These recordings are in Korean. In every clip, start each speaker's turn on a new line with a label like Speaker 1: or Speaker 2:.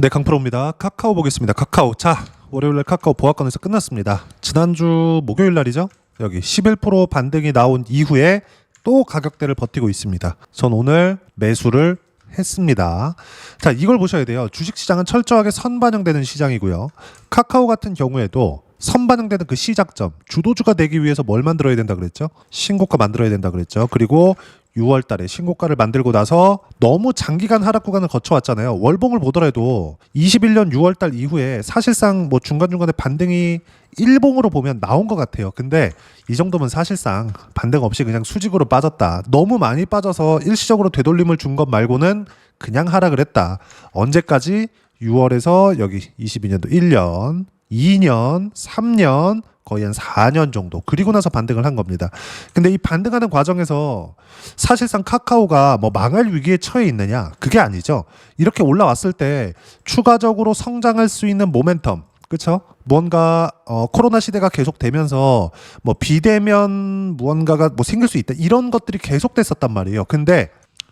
Speaker 1: 네, 강프로입니다. 카카오 보겠습니다. 카카오. 자, 월요일날 카카오 보합권에서 끝났습니다. 지난주 목요일 날이죠. 여기 11% 반등이 나온 이후에 또 가격대를 버티고 있습니다. 전 오늘 매수를 했습니다. 자, 이걸 보셔야 돼요. 주식시장은 철저하게 선반영되는 시장이고요. 카카오 같은 경우에도 선반영되는 그 시작점, 주도주가 되기 위해서 뭘 만들어야 된다 그랬죠? 신고가 만들어야 된다 그랬죠. 그리고 6월 달에 신고가를 만들고 나서 너무 장기간 하락 구간을 거쳐왔잖아요. 월봉을 보더라도 21년 6월 달 이후에 사실상 뭐 중간중간에 반등이 일봉으로 보면 나온 것 같아요. 근데 이 정도면 사실상 반등 없이 그냥 수직으로 빠졌다. 너무 많이 빠져서 일시적으로 되돌림을 준 것 말고는 그냥 하락을 했다. 언제까지? 6월에서 여기 22년도 1년, 2년, 3년, 거의 한 4년 정도. 그리고 나서 반등을 한 겁니다. 근데 이 반등하는 과정에서 사실상 카카오가 뭐 망할 위기에 처해 있느냐? 그게 아니죠. 이렇게 올라왔을 때 추가적으로 성장할 수 있는 모멘텀. 그렇죠? 뭔가 코로나 시대가 계속되면서 뭐 비대면 무언가가 뭐 생길 수 있다. 이런 것들이 계속됐었단 말이에요. 근데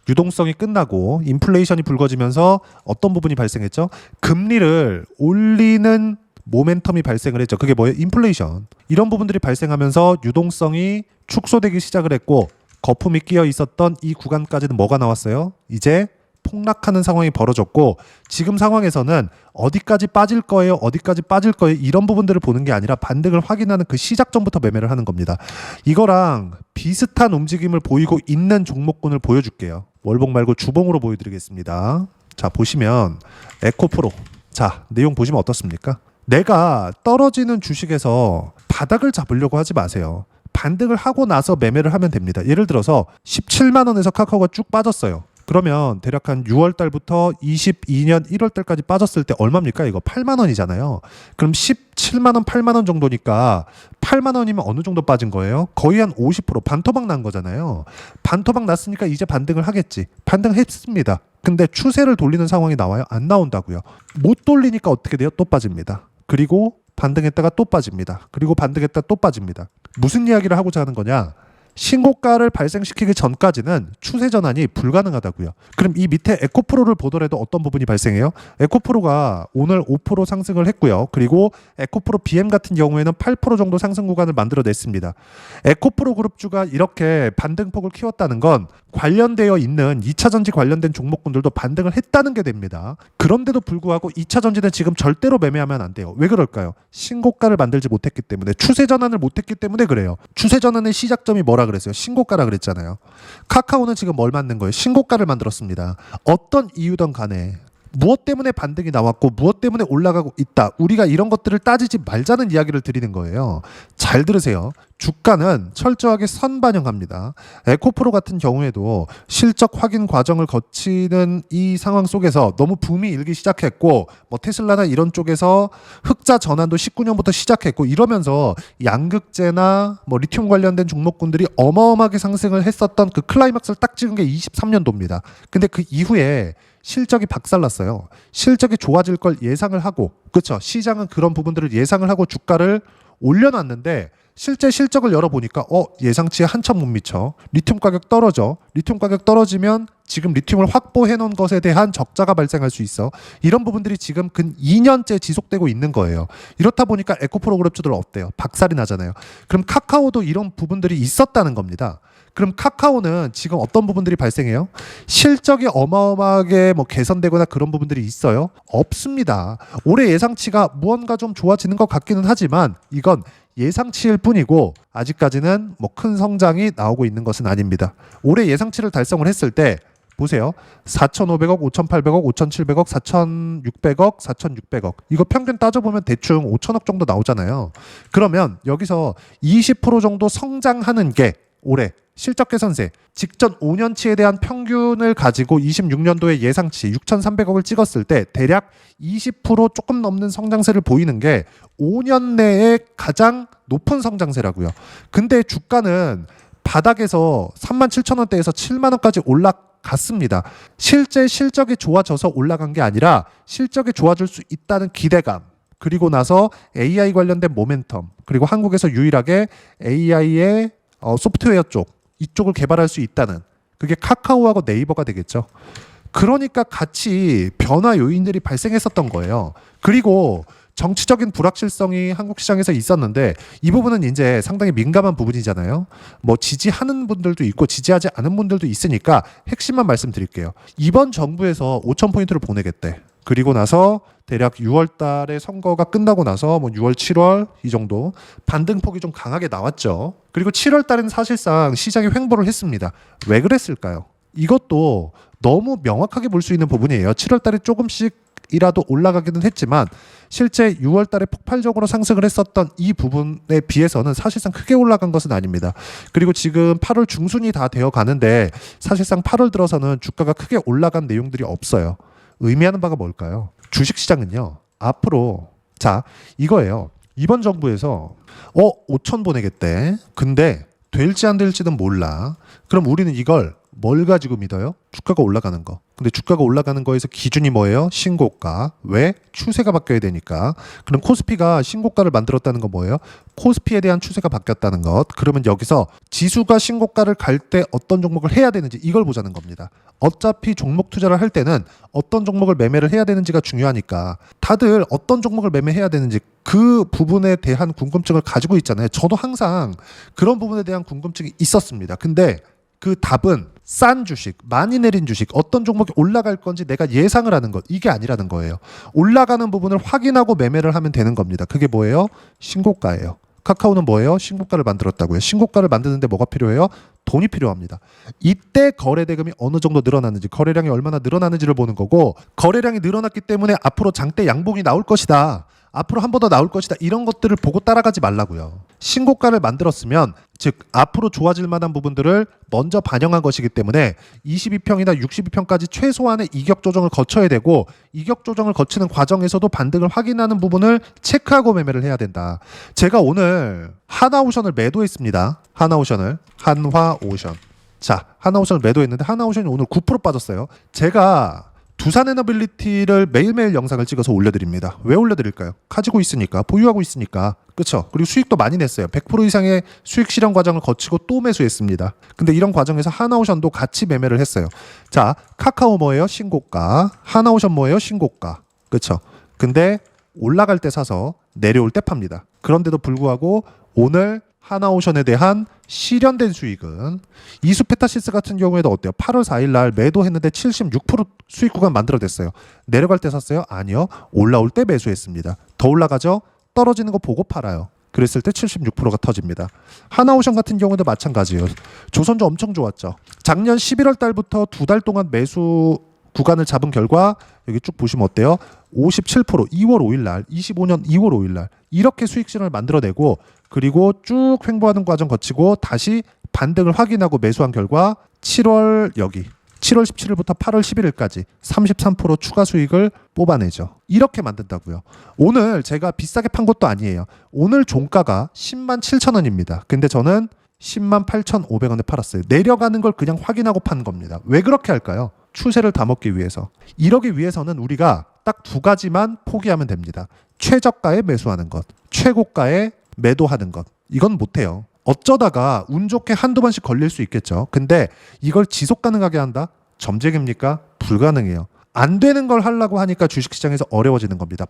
Speaker 1: 유동성이 끝나고 인플레이션이 불거지면서 어떤 부분이 발생했죠? 금리를 올리는 모멘텀이 발생을 했죠. 그게 뭐예요? 인플레이션. 이런 부분들이 발생하면서 유동성이 축소되기 시작을 했고 거품이 끼어 있었던 이 구간까지는 뭐가 나왔어요? 이제 폭락하는 상황이 벌어졌고 지금 상황에서는 어디까지 빠질 거예요? 어디까지 빠질 거예요? 이런 부분들을 보는 게 아니라 반등을 확인하는 그 시작점부터 매매를 하는 겁니다. 이거랑 비슷한 움직임을 보이고 있는 종목군을 보여줄게요. 월봉 말고 주봉으로 보여드리겠습니다. 자, 보시면 에코프로. 자, 내용 보시면 어떻습니까? 내가 떨어지는 주식에서 바닥을 잡으려고 하지 마세요. 반등을 하고 나서 매매를 하면 됩니다. 예를 들어서 17만 원에서 카카오가 쭉 빠졌어요. 그러면 대략 한 6월 달부터 22년 1월 달까지 빠졌을 때 얼마입니까? 이거 8만 원이잖아요. 그럼 17만 원, 8만 원 정도니까 8만 원이면 어느 정도 빠진 거예요? 거의 한 50% 반토막 난 거잖아요. 반토막 났으니까 이제 반등을 하겠지. 반등했습니다. 근데 추세를 돌리는 상황이 나와요? 안 나온다고요. 못 돌리니까 어떻게 돼요? 또 빠집니다. 그리고 반등했다가 또 빠집니다. 그리고 반등했다가 또 빠집니다. 무슨 이야기를 하고자 하는 거냐? 신고가를 발생시키기 전까지는 추세 전환이 불가능하다고요. 그럼 이 밑에 에코프로를 보더라도 어떤 부분이 발생해요? 에코프로가 오늘 5% 상승을 했고요. 그리고 에코프로 BM 같은 경우에는 8% 정도 상승 구간을 만들어냈습니다. 에코프로 그룹주가 이렇게 반등폭을 키웠다는 건 관련되어 있는 2차전지 관련된 종목군들도 반등을 했다는 게 됩니다. 그런데도 불구하고 2차전지는 지금 절대로 매매하면 안 돼요. 왜 그럴까요? 신고가를 만들지 못했기 때문에, 추세 전환을 못했기 때문에 그래요. 추세 전환의 시작점이 뭐라 그랬어요? 신고가라 그랬잖아요. 카카오는 지금 뭘 만든 거예요? 신고가를 만들었습니다. 어떤 이유든 간에 무엇 때문에 반등이 나왔고 무엇 때문에 올라가고 있다. 우리가 이런 것들을 따지지 말자는 이야기를 드리는 거예요. 잘 들으세요. 주가는 철저하게 선반영합니다. 에코프로 같은 경우에도 실적 확인 과정을 거치는 이 상황 속에서 너무 붐이 일기 시작했고 뭐 테슬라나 이런 쪽에서 흑자 전환도 19년부터 시작했고 이러면서 양극재나 뭐 리튬 관련된 종목군들이 어마어마하게 상승을 했었던 그 클라이막스를 딱 찍은 게 23년도입니다. 근데 그 이후에 실적이 박살났어요. 실적이 좋아질 걸 예상을 하고, 그렇죠? 시장은 그런 부분들을 예상을 하고 주가를 올려놨는데 실제 실적을 열어보니까 예상치에 한참 못 미쳐. 리튬 가격 떨어져. 리튬 가격 떨어지면 지금 리튬을 확보해 놓은 것에 대한 적자가 발생할 수 있어. 이런 부분들이 지금 근 2년째 지속되고 있는 거예요. 이렇다 보니까 에코프로 그룹주들 어때요? 박살이 나잖아요. 그럼 카카오도 이런 부분들이 있었다는 겁니다. 그럼 카카오는 지금 어떤 부분들이 발생해요? 실적이 어마어마하게 뭐 개선되거나 그런 부분들이 있어요? 없습니다. 올해 예상치가 무언가 좀 좋아지는 것 같기는 하지만 이건 예상치일 뿐이고 아직까지는 뭐 큰 성장이 나오고 있는 것은 아닙니다. 올해 예상치를 달성을 했을 때 보세요. 4,500억, 5,800억, 5,700억, 4,600억, 4,600억. 이거 평균 따져보면 대충 5,000억 정도 나오잖아요. 그러면 여기서 20% 정도 성장하는 게 올해 실적 개선세 직전 5년치에 대한 평균을 가지고 26년도에 예상치 6,300억을 찍었을 때 대략 20% 조금 넘는 성장세를 보이는 게 5년 내에 가장 높은 성장세라고요. 근데 주가는 바닥에서 37,000원대에서 7만 원까지 올라갔습니다. 실제 실적이 좋아져서 올라간 게 아니라 실적이 좋아질 수 있다는 기대감, 그리고 나서 AI 관련된 모멘텀, 그리고 한국에서 유일하게 AI의 소프트웨어 쪽 이쪽을 개발할 수 있다는, 그게 카카오하고 네이버가 되겠죠. 그러니까 같이 변화 요인들이 발생했었던 거예요. 그리고 정치적인 불확실성이 한국 시장에서 있었는데 이 부분은 이제 상당히 민감한 부분이잖아요. 뭐 지지하는 분들도 있고 지지하지 않은 분들도 있으니까 핵심만 말씀드릴게요. 이번 정부에서 5,000포인트를 보내겠대. 그리고 나서 대략 6월 달에 선거가 끝나고 나서 뭐 6월, 7월 이 정도 반등폭이 좀 강하게 나왔죠. 그리고 7월 달에는 사실상 시장이 횡보를 했습니다. 왜 그랬을까요? 이것도 너무 명확하게 볼 수 있는 부분이에요. 7월 달에 조금씩이라도 올라가기는 했지만 실제 6월 달에 폭발적으로 상승을 했었던 이 부분에 비해서는 사실상 크게 올라간 것은 아닙니다. 그리고 지금 8월 중순이 다 되어 가는데 사실상 8월 들어서는 주가가 크게 올라간 내용들이 없어요. 의미하는 바가 뭘까요? 주식시장은요. 앞으로 자 이거예요. 이번 정부에서 5천 보내겠대. 근데 될지 안 될지는 몰라. 그럼 우리는 이걸 뭘 가지고 믿어요? 주가가 올라가는 거. 근데 주가가 올라가는 거에서 기준이 뭐예요? 신고가. 왜? 추세가 바뀌어야 되니까. 그럼 코스피가 신고가를 만들었다는 건 뭐예요? 코스피에 대한 추세가 바뀌었다는 것. 그러면 여기서 지수가 신고가를 갈 때 어떤 종목을 해야 되는지 이걸 보자는 겁니다. 어차피 종목 투자를 할 때는 어떤 종목을 매매를 해야 되는지가 중요하니까 다들 어떤 종목을 매매해야 되는지 그 부분에 대한 궁금증을 가지고 있잖아요. 저도 항상 그런 부분에 대한 궁금증이 있었습니다. 근데 그 답은 싼 주식, 많이 내린 주식, 어떤 종목이 올라갈 건지 내가 예상을 하는 것, 이게 아니라는 거예요. 올라가는 부분을 확인하고 매매를 하면 되는 겁니다. 그게 뭐예요? 신고가예요. 카카오는 뭐예요? 신고가를 만들었다고요. 신고가를 만드는데 뭐가 필요해요? 돈이 필요합니다. 이때 거래 대금이 어느 정도 늘어났는지, 거래량이 얼마나 늘어나는지를 보는 거고, 거래량이 늘어났기 때문에 앞으로 장대 양봉이 나올 것이다. 앞으로 한 번 더 나올 것이다. 이런 것들을 보고 따라가지 말라고요. 신고가를 만들었으면 즉 앞으로 좋아질 만한 부분들을 먼저 반영한 것이기 때문에 22평이나 62평까지 최소한의 이격 조정을 거쳐야 되고 이격 조정을 거치는 과정에서도 반등을 확인하는 부분을 체크하고 매매를 해야 된다. 제가 오늘 하나오션을 매도했습니다. 한화오션. 자, 하나오션을 매도했는데 하나오션이 오늘 9% 빠졌어요. 제가 두산에너빌리티를 매일매일 영상을 찍어서 올려드립니다. 왜 올려드릴까요? 가지고 있으니까, 보유하고 있으니까. 그렇죠? 그리고 수익도 많이 냈어요. 100% 이상의 수익 실현 과정을 거치고 또 매수했습니다. 근데 이런 과정에서 하나오션도 같이 매매를 했어요. 자, 카카오 뭐예요? 신고가. 하나오션 뭐예요? 신고가. 그렇죠? 근데 올라갈 때 사서 내려올 때 팝니다. 그런데도 불구하고 오늘 하나오션에 대한 실현된 수익은 이수페타시스 같은 경우에도 어때요? 8월 4일 날 매도했는데 76% 수익 구간 만들어냈어요. 내려갈 때 샀어요? 아니요. 올라올 때 매수했습니다. 더 올라가죠? 떨어지는 거 보고 팔아요. 그랬을 때 76%가 터집니다. 하나오션 같은 경우도 마찬가지예요. 조선주 엄청 좋았죠. 작년 11월 달부터 2달 동안 매수 구간을 잡은 결과 여기 쭉 보시면 어때요? 57% 2월 5일 날 25년 2월 5일 날 이렇게 수익 실현을 만들어내고 그리고 쭉 횡보하는 과정 거치고 다시 반등을 확인하고 매수한 결과 7월 17일부터 8월 11일까지 33% 추가 수익을 뽑아내죠. 이렇게 만든다고요. 오늘 제가 비싸게 판 것도 아니에요. 오늘 종가가 10만 7천 원입니다. 근데 저는 10만 8,500원에 팔았어요. 내려가는 걸 그냥 확인하고 판 겁니다. 왜 그렇게 할까요? 추세를 다 먹기 위해서. 이러기 위해서는 우리가 딱 두 가지만 포기하면 됩니다. 최저가에 매수하는 것, 최고가에 매도하는 것. 이건 못해요. 어쩌다가 운 좋게 한두 번씩 걸릴 수 있겠죠. 근데 이걸 지속 가능하게 한다? 점쟁입니까? 불가능해요. 안 되는 걸 하려고 하니까 주식시장에서 어려워지는 겁니다.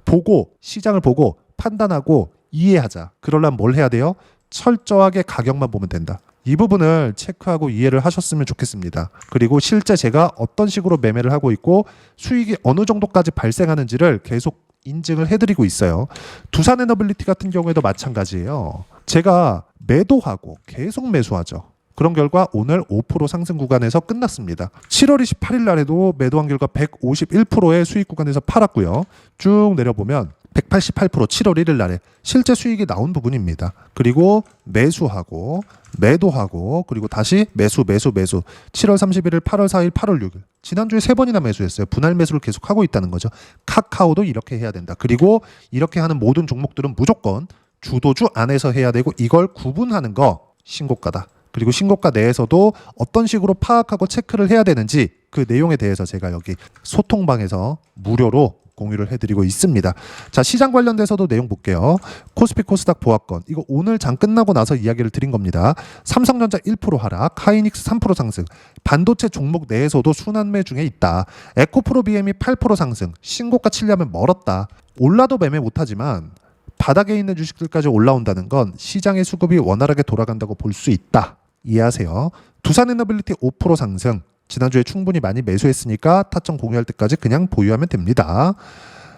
Speaker 1: 시장을 보고 판단하고 이해하자. 그러려면 뭘 해야 돼요? 철저하게 가격만 보면 된다. 이 부분을 체크하고 이해를 하셨으면 좋겠습니다. 그리고 실제 제가 어떤 식으로 매매를 하고 있고 수익이 어느 정도까지 발생하는지를 계속 인증을 해드리고 있어요. 두산에너빌리티 같은 경우에도 마찬가지예요. 제가 매도하고 계속 매수하죠. 그런 결과 오늘 5% 상승 구간에서 끝났습니다. 7월 28일 날에도 매도한 결과 151%의 수익 구간에서 팔았고요. 쭉 내려보면 188% 7월 1일 날에 실제 수익이 나온 부분입니다. 그리고 매수하고 매도하고 그리고 다시 매수 7월 31일 8월 4일 8월 6일 지난주에 3번이나 매수했어요. 분할 매수를 계속 하고 있다는 거죠. 카카오도 이렇게 해야 된다. 그리고 이렇게 하는 모든 종목들은 무조건 주도주 안에서 해야 되고 이걸 구분하는 거 신고가다. 그리고 신고가 내에서도 어떤 식으로 파악하고 체크를 해야 되는지 그 내용에 대해서 제가 여기 소통방에서 무료로 공유를 해드리고 있습니다. 자, 시장 관련돼서도 내용 볼게요. 코스피 코스닥 보합권 이거 오늘 장 끝나고 나서 이야기를 드린 겁니다. 삼성전자 1% 하락, 하이닉스 3% 상승, 반도체 종목 내에서도 순환매 중에 있다. 에코프로 BM이 8% 상승, 신고가 치려면 멀었다. 올라도 매매 못하지만 바닥에 있는 주식들까지 올라온다는 건 시장의 수급이 원활하게 돌아간다고 볼 수 있다. 이해하세요. 두산에너빌리티 5% 상승, 지난주에 충분히 많이 매수했으니까 타점 공유할 때까지 그냥 보유하면 됩니다.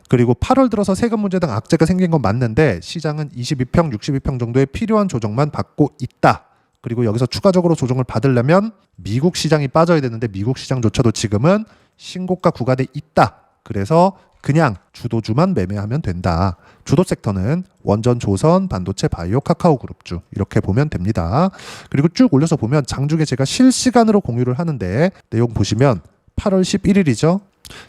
Speaker 1: 그리고 8월 들어서 세금 문제 등 악재가 생긴 건 맞는데 시장은 22평, 62평 정도의 필요한 조정만 받고 있다. 그리고 여기서 추가적으로 조정을 받으려면 미국 시장이 빠져야 되는데 미국 시장조차도 지금은 신고가 구간에 있다. 그래서 그냥 주도주만 매매하면 된다. 주도 섹터는 원전, 조선, 반도체, 바이오, 카카오 그룹주 이렇게 보면 됩니다. 그리고 쭉 올려서 보면 장중에 제가 실시간으로 공유를 하는데 내용 보시면 8월 11일이죠.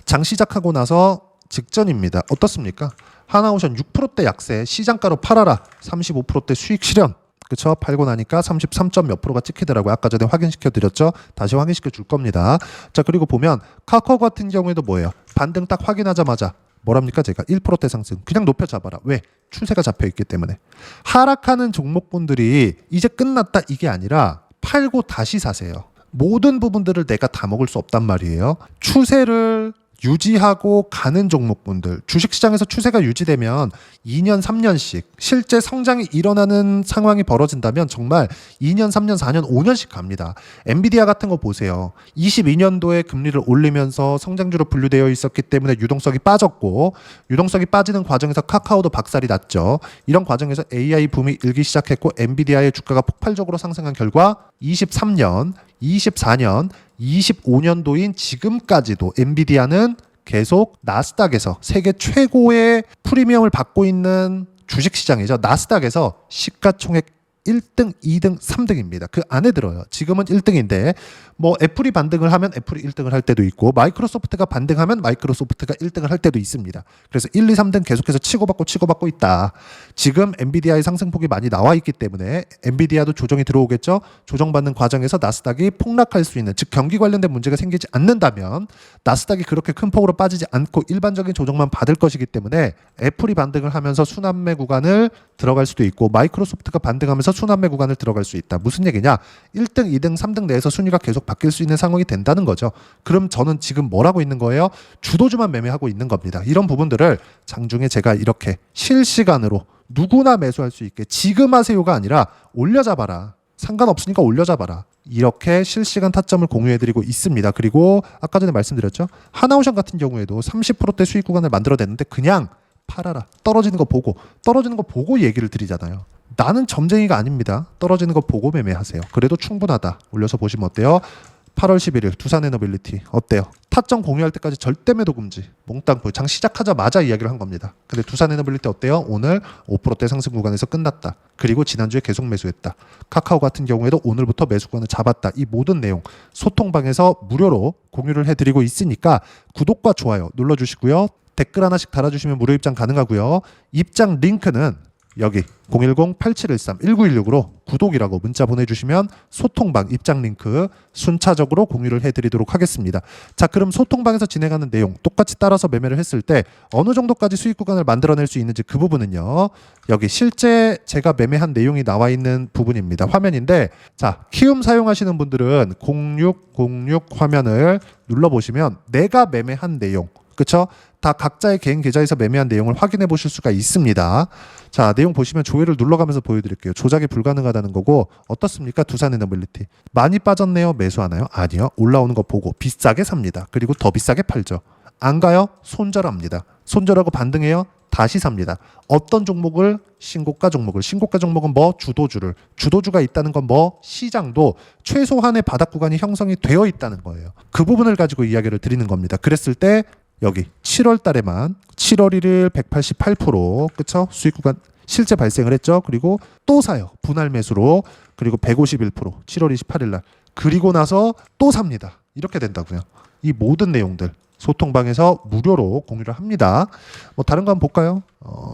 Speaker 1: 장 시작하고 나서 직전입니다. 어떻습니까? 하나오션 6%대 약세, 시장가로 팔아라. 35%대 수익 실현. 그쵸? 팔고 나니까 33점 몇 프로가 찍히더라고요. 아까 전에 확인시켜 드렸죠. 다시 확인시켜 줄 겁니다. 자, 그리고 보면 카카오 같은 경우에도 뭐예요? 반등 딱 확인하자마자 뭐랍니까? 제가 1%대 상승 그냥 높여 잡아라. 왜? 추세가 잡혀 있기 때문에. 하락하는 종목분들이 이제 끝났다 이게 아니라 팔고 다시 사세요. 모든 부분들을 내가 다 먹을 수 없단 말이에요. 추세를 유지하고 가는 종목분들, 주식시장에서 추세가 유지되면 2년, 3년씩 실제 성장이 일어나는 상황이 벌어진다면 정말 2년, 3년, 4년, 5년씩 갑니다. 엔비디아 같은 거 보세요. 22년도에 금리를 올리면서 성장주로 분류되어 있었기 때문에 유동성이 빠졌고 유동성이 빠지는 과정에서 카카오도 박살이 났죠. 이런 과정에서 AI 붐이 일기 시작했고 엔비디아의 주가가 폭발적으로 상승한 결과 23년, 24년, 25년도인 지금까지도 엔비디아는 계속 나스닥에서 세계 최고의 프리미엄을 받고 있는 주식시장이죠. 나스닥에서 시가총액 1등, 2등, 3등입니다. 그 안에 들어요. 지금은 1등인데 뭐 애플이 반등을 하면 애플이 1등을 할 때도 있고 마이크로소프트가 반등하면 마이크로소프트가 1등을 할 때도 있습니다. 그래서 1, 2, 3등 계속해서 치고받고 있다. 지금 엔비디아의 상승폭이 많이 나와 있기 때문에 엔비디아도 조정이 들어오겠죠. 조정받는 과정에서 나스닥이 폭락할 수 있는 즉 경기 관련된 문제가 생기지 않는다면 나스닥이 그렇게 큰 폭으로 빠지지 않고 일반적인 조정만 받을 것이기 때문에 애플이 반등을 하면서 순환매 구간을 들어갈 수도 있고 마이크로소프트가 반등하면서 순환매 구간을 들어갈 수 있다. 무슨 얘기냐? 1등, 2등, 3등 내에서 순위가 계속 바뀔 수 있는 상황이 된다는 거죠. 그럼 저는 지금 뭘 하고 있는 거예요? 주도주만 매매하고 있는 겁니다. 이런 부분들을 장중에 제가 이렇게 실시간으로 누구나 매수할 수 있게 지금 하세요가 아니라 올려잡아라. 상관없으니까 올려잡아라. 이렇게 실시간 타점을 공유해드리고 있습니다. 그리고 아까 전에 말씀드렸죠. 하나오션 같은 경우에도 30%대 수익 구간을 만들어냈는데 그냥 팔아라. 떨어지는 거 보고 얘기를 드리잖아요. 나는 점쟁이가 아닙니다. 떨어지는 거 보고 매매하세요. 그래도 충분하다. 올려서 보시면 어때요? 8월 11일 두산에너빌리티 어때요? 타점 공유할 때까지 절대 매도 금지. 몽땅 보여. 장 시작하자마자 이야기를 한 겁니다. 근데 두산에너빌리티 어때요? 오늘 5%대 상승 구간에서 끝났다. 그리고 지난주에 계속 매수했다. 카카오 같은 경우에도 오늘부터 매수 구간을 잡았다. 이 모든 내용 소통방에서 무료로 공유를 해드리고 있으니까 구독과 좋아요 눌러주시고요. 댓글 하나씩 달아주시면 무료 입장 가능하고요. 입장 링크는 여기 010-8713-1916으로 구독이라고 문자 보내주시면 소통방 입장 링크 순차적으로 공유를 해드리도록 하겠습니다. 자, 그럼 소통방에서 진행하는 내용 똑같이 따라서 매매를 했을 때 어느 정도까지 수익 구간을 만들어낼 수 있는지 그 부분은요. 여기 실제 제가 매매한 내용이 나와 있는 부분입니다. 화면인데 자, 키움 사용하시는 분들은 0606 화면을 눌러보시면 내가 매매한 내용 그쵸? 다 각자의 개인 계좌에서 매매한 내용을 확인해 보실 수가 있습니다. 자, 내용 보시면 조회를 눌러가면서 보여드릴게요. 조작이 불가능하다는 거고 어떻습니까? 두산에너빌리티 많이 빠졌네요. 매수하나요? 아니요. 올라오는 거 보고 비싸게 삽니다. 그리고 더 비싸게 팔죠. 안 가요? 손절합니다. 손절하고 반등해요? 다시 삽니다. 어떤 종목을? 신고가 종목은 뭐? 주도주가 있다는 건 뭐? 시장도 최소한의 바닥 구간이 형성이 되어 있다는 거예요. 그 부분을 가지고 이야기를 드리는 겁니다. 그랬을 때 여기 7월 달에만 7월 1일 188% 그쵸? 수익 구간 실제 발생을 했죠. 그리고 또 사요. 분할 매수로. 그리고 151% 7월 28일 날. 그리고 나서 또 삽니다. 이렇게 된다고요. 이 모든 내용들 소통방에서 무료로 공유를 합니다. 뭐 다른 거 한번 볼까요?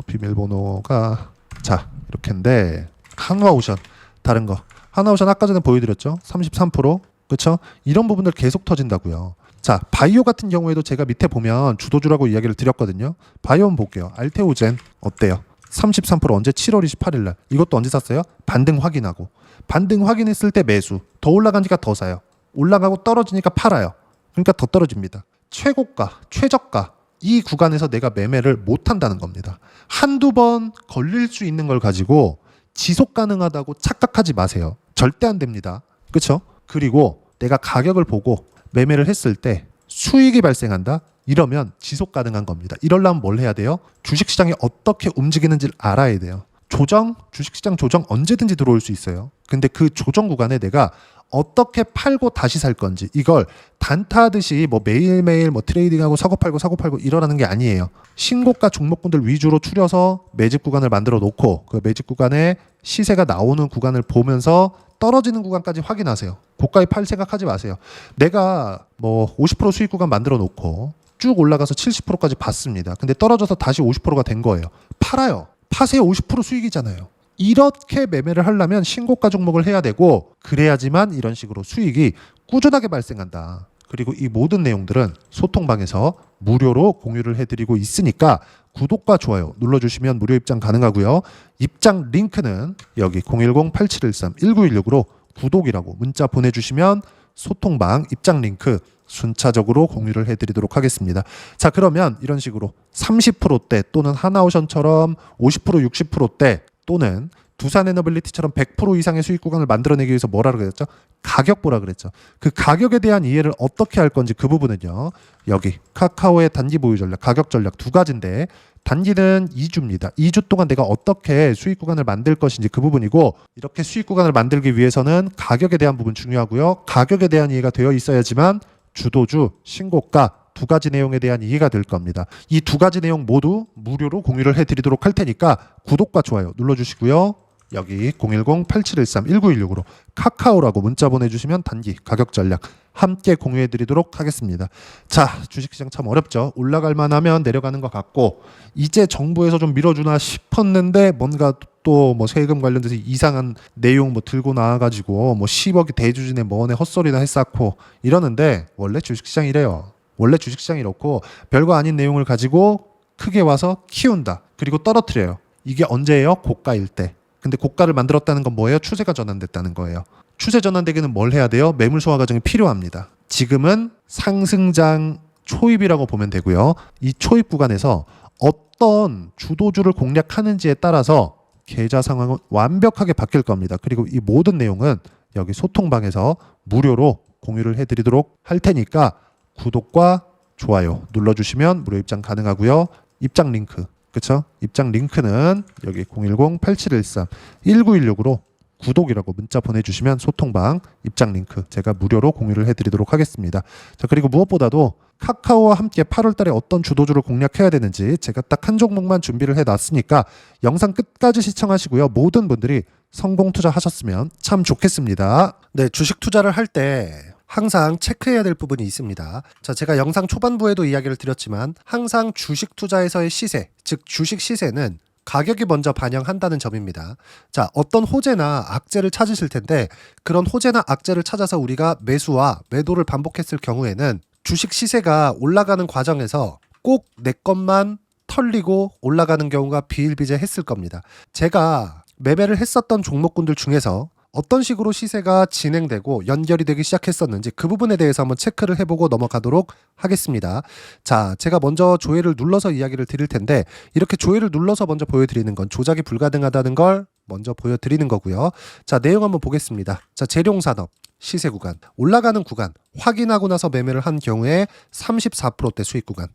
Speaker 1: 비밀번호가 자 이렇게인데 한화오션 다른 거 한화오션 아까 전에 보여드렸죠. 33% 그쵸? 이런 부분들 계속 터진다고요. 자, 바이오 같은 경우에도 제가 밑에 보면 주도주라고 이야기를 드렸거든요. 바이오 한번 볼게요. 알테오젠 어때요? 33% 언제? 7월 28일 날. 이것도 언제 샀어요? 반등 확인하고. 반등 확인했을 때 매수. 더 올라가니까 더 사요. 올라가고 떨어지니까 팔아요. 그러니까 더 떨어집니다. 최고가, 최저가 이 구간에서 내가 매매를 못 한다는 겁니다. 한두 번 걸릴 수 있는 걸 가지고 지속 가능하다고 착각하지 마세요. 절대 안 됩니다. 그렇죠? 그리고 내가 가격을 보고 매매를 했을 때 수익이 발생한다? 이러면 지속 가능한 겁니다. 이러려면 뭘 해야 돼요? 주식시장이 어떻게 움직이는지를 알아야 돼요. 조정, 주식시장 조정 언제든지 들어올 수 있어요. 근데 그 조정 구간에 내가 어떻게 팔고 다시 살 건지 이걸 단타하듯이 뭐 매일매일 뭐 트레이딩하고 사고 팔고 이러라는 게 아니에요. 신고가 종목군들 위주로 추려서 매집 구간을 만들어 놓고 그 매집 구간에 시세가 나오는 구간을 보면서 떨어지는 구간까지 확인하세요. 고가에 팔 생각하지 마세요. 내가 뭐 50% 수익 구간 만들어 놓고 쭉 올라가서 70%까지 봤습니다. 근데 떨어져서 다시 50%가 된 거예요. 팔아요. 파세요. 50% 수익이잖아요. 이렇게 매매를 하려면 신고가 종목을 해야 되고 그래야지만 이런 식으로 수익이 꾸준하게 발생한다. 그리고 이 모든 내용들은 소통방에서 무료로 공유를 해드리고 있으니까 구독과 좋아요 눌러주시면 무료 입장 가능하고요. 입장 링크는 여기 010-8713-1916으로 구독이라고 문자 보내주시면 소통방 입장 링크 순차적으로 공유를 해드리도록 하겠습니다. 자, 그러면 이런 식으로 30%대 또는 하나오션처럼 50% 60%대 또는 두산에너빌리티처럼 100% 이상의 수익 구간을 만들어내기 위해서 뭐라 그랬죠? 가격 보라 그랬죠. 그 가격에 대한 이해를 어떻게 할 건지 그 부분은요. 여기 카카오의 단기 보유 전략, 가격 전략 두 가지인데 단기는 2주입니다. 2주 동안 내가 어떻게 수익 구간을 만들 것인지 그 부분이고 이렇게 수익 구간을 만들기 위해서는 가격에 대한 부분 중요하고요. 가격에 대한 이해가 되어 있어야지만 주도주, 신고가 두 가지 내용에 대한 이해가 될 겁니다. 이 두 가지 내용 모두 무료로 공유를 해드리도록 할 테니까 구독과 좋아요 눌러주시고요. 여기 010-8713-1916으로 카카오라고 문자 보내주시면 단기 가격 전략 함께 공유해드리도록 하겠습니다. 자, 주식시장 참 어렵죠. 올라갈 만하면 내려가는 것 같고 이제 정부에서 좀 밀어주나 싶었는데 뭔가 또 뭐 세금 관련돼서 이상한 내용 뭐 들고 나와가지고 뭐 10억이 대주주네 뭐네 헛소리나 했었고 이러는데 원래 주식시장이 이래요. 원래 주식시장이 이렇고 별거 아닌 내용을 가지고 크게 와서 키운다. 그리고 떨어뜨려요. 이게 언제예요? 고가일 때. 근데 고가를 만들었다는 건 뭐예요? 추세가 전환됐다는 거예요. 추세 전환되기는 뭘 해야 돼요? 매물 소화 과정이 필요합니다. 지금은 상승장 초입이라고 보면 되고요. 이 초입 구간에서 어떤 주도주를 공략하는지에 따라서 계좌 상황은 완벽하게 바뀔 겁니다. 그리고 이 모든 내용은 여기 소통방에서 무료로 공유를 해드리도록 할 테니까 구독과 좋아요 눌러주시면 무료 입장 가능하고요. 입장 링크, 그쵸? 입장 링크는 여기 010-8713-1916으로 구독이라고 문자 보내주시면 소통방 입장 링크 제가 무료로 공유를 해드리도록 하겠습니다. 자, 그리고 무엇보다도 카카오와 함께 8월 달에 어떤 주도주를 공략해야 되는지 제가 딱 한 종목만 준비를 해놨으니까 영상 끝까지 시청하시고요. 모든 분들이 성공 투자하셨으면 참 좋겠습니다. 네, 주식 투자를 할 때 항상 체크해야 될 부분이 있습니다. 자, 제가 영상 초반부에도 이야기를 드렸지만 항상 주식 투자에서의 시세, 즉 주식 시세는 가격이 먼저 반영한다는 점입니다. 자, 어떤 호재나 악재를 찾으실 텐데 그런 호재나 악재를 찾아서 우리가 매수와 매도를 반복했을 경우에는 주식 시세가 올라가는 과정에서 꼭 내 것만 털리고 올라가는 경우가 비일비재했을 겁니다. 제가 매매를 했었던 종목군들 중에서 어떤 식으로 시세가 진행되고 연결이 되기 시작했었는지 그 부분에 대해서 한번 체크를 해보고 넘어가도록 하겠습니다. 자, 제가 먼저 조회를 눌러서 이야기를 드릴 텐데 이렇게 조회를 눌러서 먼저 보여드리는 건 조작이 불가능하다는 걸 먼저 보여드리는 거고요. 자, 내용 한번 보겠습니다. 자, 재룡산업 시세 구간, 올라가는 구간 확인하고 나서 매매를 한 경우에 34%대 수익 구간.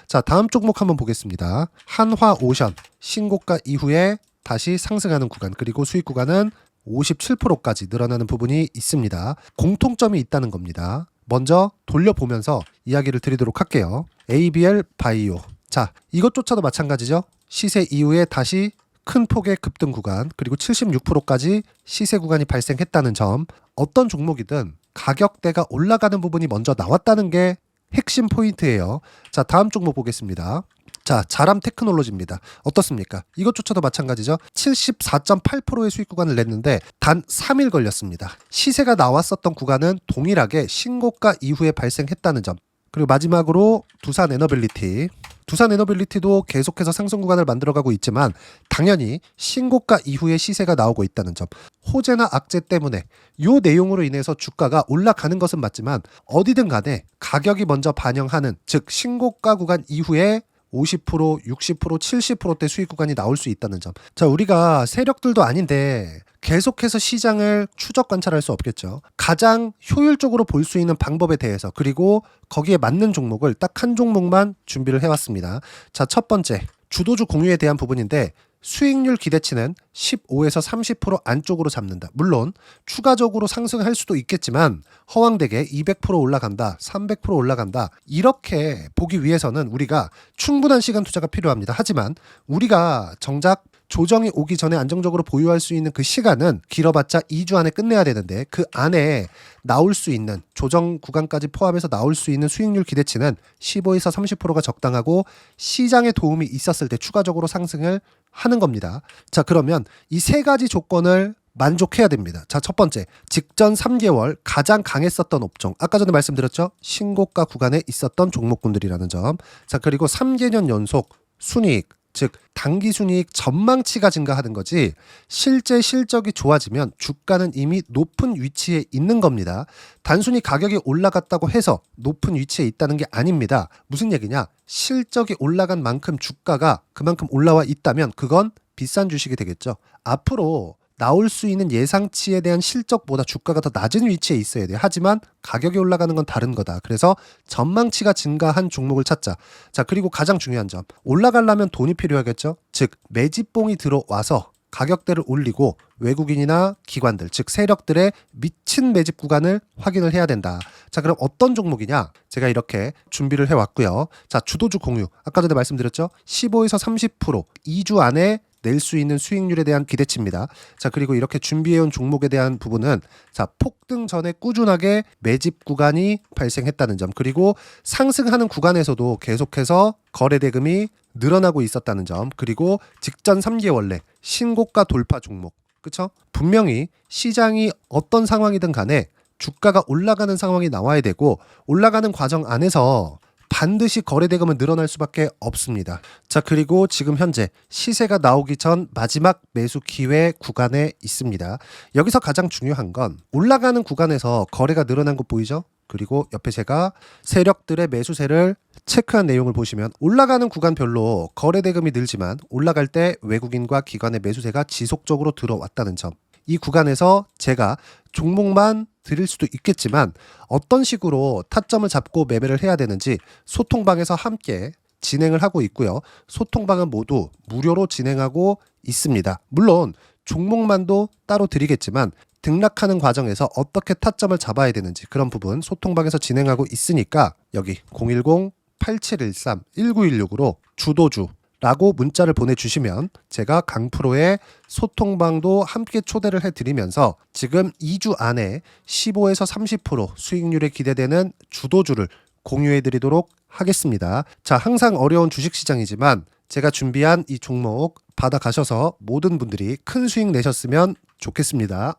Speaker 1: 자, 다음 종목 한번 보겠습니다. 한화오션 신고가 이후에 다시 상승하는 구간, 그리고 수익 구간은 57%까지 늘어나는 부분이 있습니다. 공통점이 있다는 겁니다. 먼저 돌려보면서 이야기를 드리도록 할게요. ABL 바이오. 자, 이것조차도 마찬가지죠. 시세 이후에 다시 큰 폭의 급등 구간, 그리고 76%까지 시세 구간이 발생했다는 점. 어떤 종목이든 가격대가 올라가는 부분이 먼저 나왔다는 게 핵심 포인트예요. 자, 다음 종목 보겠습니다. 자, 자람 테크놀로지입니다. 어떻습니까? 이것조차도 마찬가지죠. 74.8%의 수익 구간을 냈는데 단 3일 걸렸습니다. 시세가 나왔었던 구간은 동일하게 신고가 이후에 발생했다는 점. 그리고 마지막으로 두산 에너빌리티. 두산 에너빌리티도 계속해서 상승 구간을 만들어가고 있지만 당연히 신고가 이후에 시세가 나오고 있다는 점. 호재나 악재 때문에 이 내용으로 인해서 주가가 올라가는 것은 맞지만 어디든 간에 가격이 먼저 반영하는, 즉 신고가 구간 이후에 50%, 60%, 70%대 수익 구간이 나올 수 있다는 점. 자, 우리가 세력들도 아닌데 계속해서 시장을 추적 관찰할 수 없겠죠. 가장 효율적으로 볼 수 있는 방법에 대해서, 그리고 거기에 맞는 종목을 딱 한 종목만 준비를 해왔습니다. 자, 첫 번째 주도주 공유에 대한 부분인데 수익률 기대치는 15에서 30% 안쪽으로 잡는다. 물론 추가적으로 상승할 수도 있겠지만 허황되게 200% 올라간다, 300% 올라간다, 이렇게 보기 위해서는 우리가 충분한 시간 투자가 필요합니다. 하지만 우리가 정작 조정이 오기 전에 안정적으로 보유할 수 있는 그 시간은 길어봤자 2주 안에 끝내야 되는데, 그 안에 나올 수 있는 조정 구간까지 포함해서 나올 수 있는 수익률 기대치는 15에서 30%가 적당하고 시장에 도움이 있었을 때 추가적으로 상승을 하는 겁니다. 자, 그러면 이 세 가지 조건을 만족해야 됩니다. 자, 첫 번째, 직전 3개월 가장 강했었던 업종. 아까 전에 말씀드렸죠? 신고가 구간에 있었던 종목군들이라는 점. 자, 그리고 3개년 연속 순이익, 즉 단기 순이익 전망치가 증가하는 거지 실제 실적이 좋아지면 주가는 이미 높은 위치에 있는 겁니다. 단순히 가격이 올라갔다고 해서 높은 위치에 있다는 게 아닙니다. 무슨 얘기냐? 실적이 올라간 만큼 주가가 그만큼 올라와 있다면 그건 비싼 주식이 되겠죠. 앞으로 나올 수 있는 예상치에 대한 실적보다 주가가 더 낮은 위치에 있어야 돼요. 하지만 가격이 올라가는 건 다른 거다. 그래서 전망치가 증가한 종목을 찾자. 자, 그리고 가장 중요한 점. 올라가려면 돈이 필요하겠죠. 즉 매집봉이 들어와서 가격대를 올리고 외국인이나 기관들, 즉 세력들의 미친 매집 구간을 확인을 해야 된다. 자, 그럼 어떤 종목이냐? 제가 이렇게 준비를 해왔고요. 자, 주도주 공유. 아까 전에 말씀드렸죠. 15에서 30% 2주 안에 낼 수 있는 수익률에 대한 기대치입니다. 자, 그리고 이렇게 준비해온 종목에 대한 부분은 자, 폭등 전에 꾸준하게 매집 구간이 발생했다는 점, 그리고 상승하는 구간에서도 계속해서 거래 대금이 늘어나고 있었다는 점, 그리고 직전 3개월 내 신고가 돌파 종목. 그쵸? 분명히 시장이 어떤 상황이든 간에 주가가 올라가는 상황이 나와야 되고 올라가는 과정 안에서 반드시 거래 대금은 늘어날 수밖에 없습니다. 자, 그리고 지금 현재 시세가 나오기 전 마지막 매수 기회 구간에 있습니다. 여기서 가장 중요한 건 올라가는 구간에서 거래가 늘어난 거 보이죠? 그리고 옆에 제가 세력들의 매수세를 체크한 내용을 보시면 올라가는 구간별로 거래 대금이 늘지만 올라갈 때 외국인과 기관의 매수세가 지속적으로 들어왔다는 점. 이 구간에서 제가 종목만 드릴 수도 있겠지만 어떤 식으로 타점을 잡고 매매를 해야 되는지 소통방에서 함께 진행을 하고 있고요. 소통방은 모두 무료로 진행하고 있습니다. 물론 종목만도 따로 드리겠지만 등락하는 과정에서 어떻게 타점을 잡아야 되는지 그런 부분 소통방에서 진행하고 있으니까 여기 010-8713-1916으로 주도주 라고 문자를 보내주시면 제가 강프로의 소통방도 함께 초대를 해드리면서 지금 2주 안에 15에서 30% 수익률에 기대되는 주도주를 공유해드리도록 하겠습니다. 자, 항상 어려운 주식시장이지만 제가 준비한 이 종목 받아가셔서 모든 분들이 큰 수익 내셨으면 좋겠습니다.